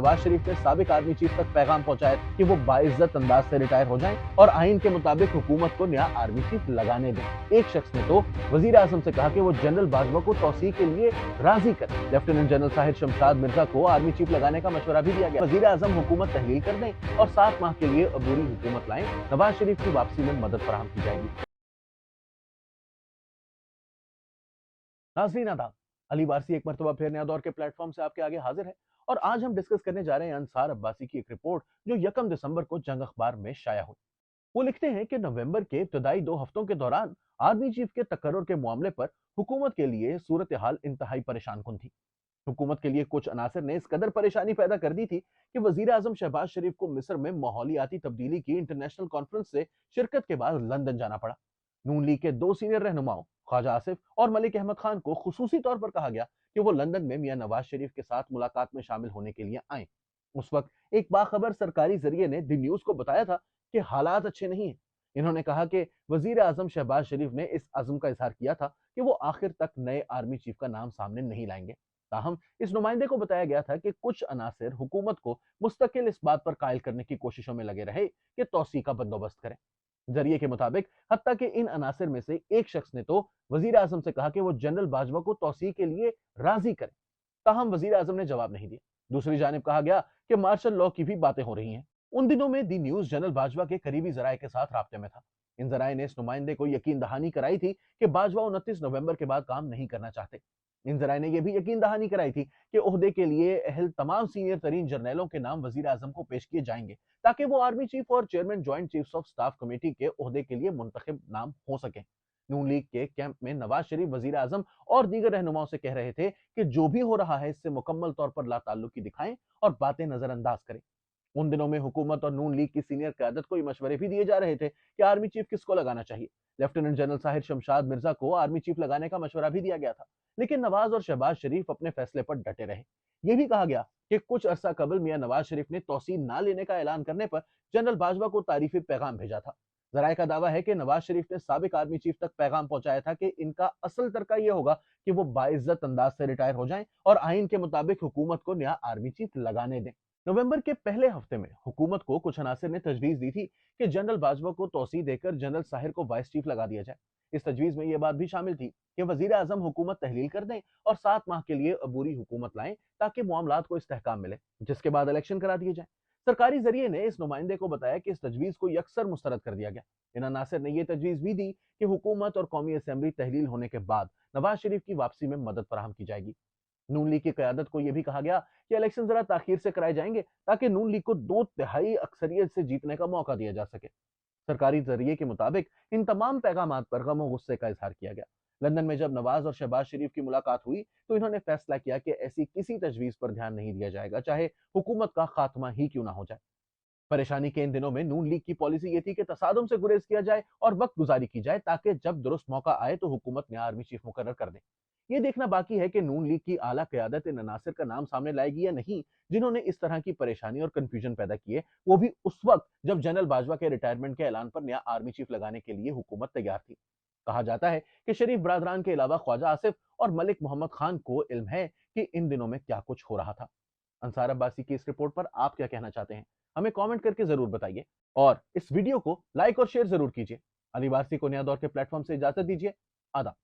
नवाज शरीफ ने साबिक army chief तक पैगाम पहुंचाया कि वो बाइज्जत अंदाज से रिटायर हो जाएं और आइन के मुताबिक हुकूमत को नया आर्मी चीफ लगाने दें। एक शख्स ने तो वजीर आजम से कहा कि वो जनरल बाजवा को तौसीक के लिए राजी करें। लेफ्टिनेंट जनरल साहिर शमशाद मिर्जा को आर्मी चीफ लगाने का मशवरा भी दिया गया। वजीर आजम हुकूमत तहलील कर दें और 7 माह के लिए अबूरी हुकूमत लाएं। नवाज शरीफ की वापसी में मदद फराहम की जाएगी। नाज़रीन आदाब, अली वारसी एक मरतबा फिर नया दौर के प्लेटफॉर्म से आपके आगे हाजिर है और आज हम डिस्कस करने जा रहे हैं अंसार अब्बासी की एक रिपोर्ट जो 1 दिसंबर को जंग अखबार में शाया हुई। वो लिखते हैं कि नवंबर के इब्तदाई 2 हफ्तों के दौरान आर्मी चीफ के तकर्रुर के मामले पर हुकूमत के लिए सूरत हाल इंतहाई परेशान कुन थी। हुकूमत के लिए कुछ अनासर ने इस कदर परेशानी पैदा कर दी थी कि वजीर आजम शहबाज शरीफ को मिस्र में माहौलियाती तब्दीली की इंटरनेशनल कॉन्फ्रेंस से शिरकत के बाद लंदन जाना पड़ा। नून लीग के 2 सीनियर रहनुमाओं ख्वाजा आसिफ और मलिक अहमद खान को खुसूसी तौर पर कहा गया कि वो लंदन में मियां नवाज शरीफ के साथ मुलाकात में शामिल होने के लिए आए। उस वक्त एक बाखबर सरकारी जरिए ने दी न्यूज को बताया था कि हालात अच्छे नहीं हैं। इन्होंने कहा कि वजीर आजम शहबाज शरीफ ने इस अज़्म का इजहार किया था कि वो आखिर तक नए आर्मी चीफ का नाम सामने नहीं लाएंगे। ताहम इस नुमाइंदे को बताया गया था कि कुछ अनासिर हुकूमत को मुस्तकिल इस बात पर कायल करने की कोशिशों में लगे रहे कि तौसी का बंदोबस्त करें। जरिए के मुताबिक हत्ता कि इन अनासिर में से एक शख्स ने तो वजीर आजम से कहा कि वो जनरल बाजवा को तौसी के लिए राजी करें। ताहम वजीर आजम ने जवाब नहीं दिया। दूसरी जानिब कहा गया कि मार्शल लॉ की भी बातें हो रही हैं। उन दिनों में दी न्यूज जनरल बाजवा के करीबी जराये के साथ राब्ते में था। इन जराये ने इस नुमाइंदे को यकीन दहानी कराई थी कि बाजवा 29 नवंबर के बाद काम नहीं करना चाहते। इन जराये ने यह भी यकीन दहानी कराई थी कि ओहदे के लिए अहल तमाम सीनियर तरीन जर्नलों के नाम वजीर आजम को पेश किए जाएंगे ताकि वो आर्मी चीफ और chairman joint chiefs of staff committee के ओहदे के लिए मुंतखब नाम हो सके। नून लीग के कैंप में नवाज शरीफ वजीर आजम और दीगर रहनुमाओं से कह रहे थे कि जो भी हो रहा है इससे मुकम्मल तौर पर लाताल्लुकी दिखाएं और बातें नजरअंदाज करें। उन दिनों में हुकूमत और नून लीग की सीनियर क़यादत को ये मशवरे भी दिए जा रहे थे कि आर्मी चीफ किसको लगाना चाहिए। लेफ्टिनेंट जनरल साहिर शमशाद मिर्जा को आर्मी चीफ लगाने का मशवरा भी दिया गया था, लेकिन नवाज और शहबाज शरीफ अपने फैसले पर डटे रहे। यह भी कहा गया कि कुछ अरसा कबल मियां नवाज शरीफ ने तौसील ना लेने का ऐलान करने पर जनरल बाजवा को तारीफी पैगाम भेजा था। जराये का दावा है कि नवाज शरीफ ने साबिक आर्मी चीफ तक पैगाम पहुंचाया था कि इनका असल तरीका यह होगा कि वो बाइज्जत अंदाज से रिटायर हो जाएं और आइन के मुताबिक हुकूमत को नया आर्मी चीफ लगाने दें। नवंबर के पहले हफ्ते में हुकूमत को कुछ अनासिर ने तजवीज दी थी कि जनरल बाजवा को तौसी देकर जनरल साहिर को वाइस चीफ लगा दिया जाए। इस तजवीज में यह बात भी शामिल थी कि वजीर आजम हुकूमत तहलील कर दें और 7 माह के लिए अबूरी हुकूमत लाएं ताकि मामलात को इस्तेहकाम मिले, जिसके बाद इलेक्शन करा दिए जाए। सरकारी जरिए ने इस नुमाइंदे को बताया कि इस तजवीज को यकसर मुस्तरद कर दिया गया। इन अनासिर ने यह तजवीज भी दी कि हुकूमत और कौमी असम्बली तहलील होने के बाद नवाज शरीफ की वापसी में मदद फराहम की जाएगी। नून लीग की क़यादत को यह भी कहा गया कि इलेक्शन जरा ताखीर से कराए जाएंगे ताकि नून लीग को 2/3 अक्सरियत से जीतने का मौका दिया जा सके। सरकारी जरिए के मुताबिक इन तमाम पैगामात पर गम और गुस्से का इजहार किया गया। लंदन में जब नवाज और शहबाज शरीफ की मुलाकात हुई तो इन्होंने फैसला किया कि ऐसी किसी तजवीज पर ध्यान नहीं दिया जाएगा, चाहे हुकूमत का खात्मा ही क्यों ना हो जाए। परेशानी के इन दिनों में नून लीग की पॉलिसी ये थी कि तसादुम से गुरेज किया जाए और वक्त गुजारी की जाए ताकि जब दुरुस्त मौका आए तो हुकूमत नया आर्मी चीफ मुकर्रर कर दे। ये देखना बाकी है कि नून लीग की आला क़यादत इन अनासिर का नाम सामने लाएगी या नहीं जिन्होंने इस तरह की परेशानी और कंफ्यूजन पैदा की है, वो भी उस वक्त जब जनरल बाजवा के रिटायरमेंट के ऐलान पर नया आर्मी चीफ लगाने के लिए हुकूमत तैयार थी। कहा जाता है कि शरीफ बरादरान के अलावा ख्वाजा आसिफ और मलिक मोहम्मद खान को इल्म है कि इन दिनों में क्या कुछ हो रहा था। अंसार अब्बासी की इस रिपोर्ट पर आप क्या कहना चाहते हैं, हमें कमेंट करके जरूर बताइए और इस वीडियो को लाइक और शेयर जरूर कीजिए। अली वारसी को नया दौर के प्लेटफॉर्म से इजाजत दीजिए। आदाब।